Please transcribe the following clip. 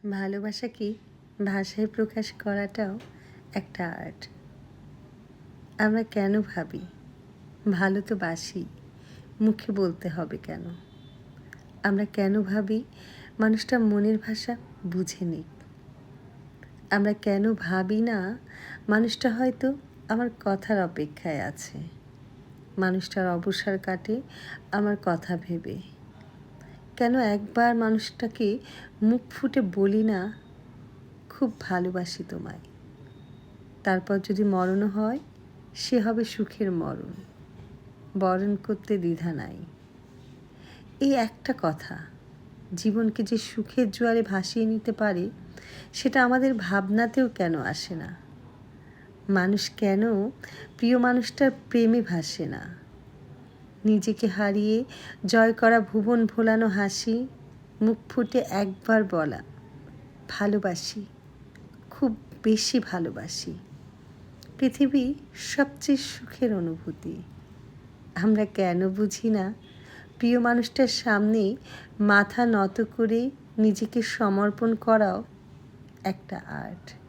ভালোবাসাকে ভাষায় প্রকাশ করাটাও একটা আর্ট। আমরা কেন ভাবি ভালো তো বাসি, মুখে বলতে হবে কেন? আমরা কেন ভাবি মানুষটা মনের ভাষা বুঝে নিক? আমরা কেন ভাবি না মানুষটা হয়তো আমার কথার অপেক্ষায় আছে, মানুষটার অবসর কাটে আমার কথা ভেবে? কেন একবার মানুষটাকে মুখ ফুটে বলি না খুব ভালোবাসি তোমায়? তারপর যদি মরণও হয়, সে হবে সুখের মরণ, বরণ করতে দ্বিধা নাই। এই একটা কথা জীবনকে যে সুখের জোয়ারে ভাসিয়ে নিতে পারে, সেটা আমাদের ভাবনাতেও কেন আসে না? মানুষ কেন প্রিয় মানুষটার প্রেমে ভাসে না? নিজেকে হারিয়ে জয় করা ভুবন ভোলানো হাসি, মুখ ফুটে একবার বলা ভালোবাসি, খুব বেশি ভালোবাসি, পৃথিবী সবচেয়ে সুখের অনুভূতি। আমরা কেন বুঝি না প্রিয় মানুষটার সামনে মাথা নত করে নিজেকে সমর্পণ করাও একটা আর্ট।